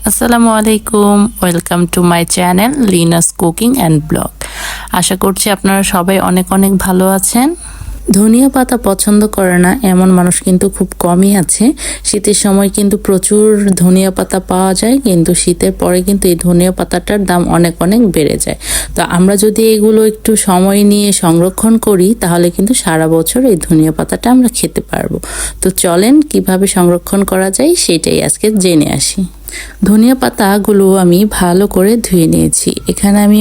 আসসালামু আলাইকুম, welcome to my channel Lina's cooking and blog. আশা করছি আপনারা সবাই অনেক অনেক ভালো আছেন। ধনিয়া পাতা পছন্দ করে না এমন মানুষ কিন্তু খুব কমই আছে। শীতের সময় কিন্তু প্রচুর ধনিয়া পাতা পাওয়া যায়, কিন্তু শীতের পরে কিন্তু এই ধনিয়া পাতাটার দাম অনেক অনেক বেড়ে যায়। তো আমরা যদি এগুলো একটু সময় নিয়ে সংরক্ষণ করি তাহলে কিন্তু সারা বছর এই ধনিয়া পাতাটা আমরা খেতে পারবো। তো চলেন কিভাবে সংরক্ষণ করা যায় সেটাই আজকে জেনে আসি। ধনিয়া পাতাগুলো আমি ভালো করে ধুয়ে নিয়েছি। এখানে আমি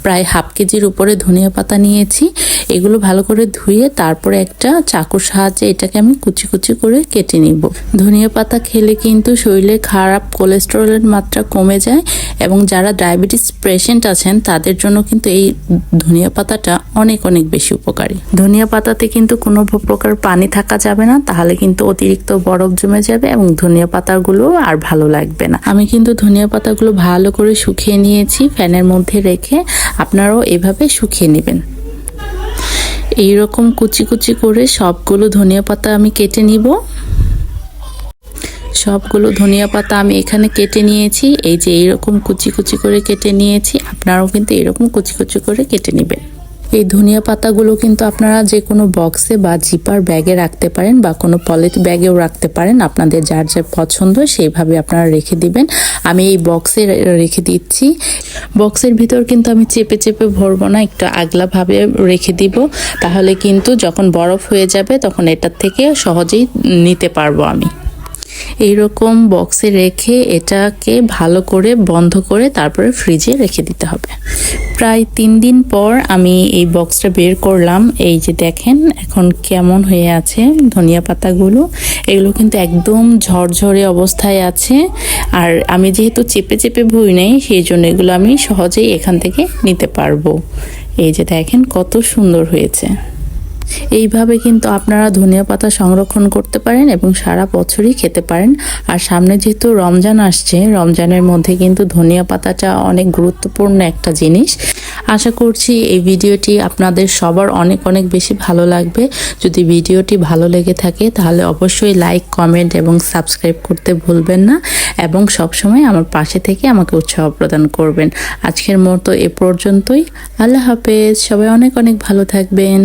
প্রায় হাফ কেজির উপরে ধনিয়া পাতা নিয়েছি। এগুলো ভালো করে ধুয়ে তারপরে একটা চাকুর সাহায্যে এটাকে আমি কুচি কুচি করে কেটে নিব। ধনিয়া পাতা খেলে কিন্তু শরীরে খারাপ কোলেস্টেরলের মাত্রা কমে যায়, এবং যারা ডায়াবেটিস পেশেন্ট আছেন তাদের জন্য কিন্তু এই ধনিয়া পাতাটা অনেক অনেক বেশি উপকারী। ধনিয়া পাতাতে কিন্তু কোনো প্রকার পানি থাকা যাবে না, তাহলে কিন্তু অতিরিক্ত বরফ জমে যাবে এবং ধনিয়া পাতাগুলো আর ভালো লাগবে না। আমি কিন্তু ধনিয়া পাতাগুলো ভালো করে শুকিয়ে নিয়েছি ফ্যানের মধ্যে রেখে। আপনারাও এভাবে শুকিয়ে নেবেন। এইরকম কুচি কুচি করে সবগুলো ধনিয়া পাতা আমি কেটে নিব। সবগুলো ধনিয়া পাতা আমি এখানে কেটে নিয়েছি। এই যে এইরকম কুচি কুচি করে কেটে নিয়েছি, আপনারাও কিন্তু এরকম কুচি কুচি করে কেটে নেবেন। এই ধনিয়া পাতাগুলো কিন্তু আপনারা যে কোনো বক্সে বা জিপার ব্যাগে রাখতে পারেন বা কোনো পলিথিন ব্যাগেও রাখতে পারেন। আপনাদের যার যা পছন্দ সেইভাবে আপনারা রেখে দিবেন। আমি এই বক্সে রেখে দিচ্ছি। বক্সের ভিতর কিন্তু আমি চেপে চেপে ভরবো না, একটু আগলাভাবে রেখে দিব। তাহলে কিন্তু যখন বরফ হয়ে যাবে তখন এটার থেকে সহজেই নিতে পারবো আমি। এইরকম বক্সে রেখে এটাকে ভালো করে বন্ধ করে তারপরে ফ্রিজে রেখে দিতে হবে। প্রায় 3 দিন পর আমি এই বক্সটা বের করলাম। এই যে দেখেন এখন কেমন হয়ে আছে ধনিয়া পাতাগুলো। এগুলো কিন্তু একদম ঝরঝরে অবস্থায় আছে। আর আমি যেহেতু চেপে চেপে ভুই নেই, সেই জন্য এগুলো আমি সহজেই এখান থেকে নিতে পারবো। এই যে দেখেন কত সুন্দর হয়েছে। এইভাবে কিন্তু আপনারা ধনিয়া পাতা সংরক্ষণ করতে পারেন এবং সারা বছরই খেতে পারেন। আর সামনে যেহেতু রমজান আসছে, রমজানের মধ্যে কিন্তু ধনিয়া পাতাটা অনেক গুরুত্বপূর্ণ একটা জিনিস। আশা করছি এই ভিডিওটি আপনাদের সবার অনেক অনেক বেশি ভালো লাগবে। যদি ভিডিওটি ভালো লেগে থাকে তাহলে অবশ্যই লাইক, কমেন্ট এবং সাবস্ক্রাইব করতে ভুলবেন না, এবং সবসময় আমার পাশে থেকে আমাকে উৎসাহ প্রদান করবেন। আজকের মতো এ পর্যন্তই। আল্লাহ হাফেজ। সবাই অনেক অনেক ভালো থাকবেন।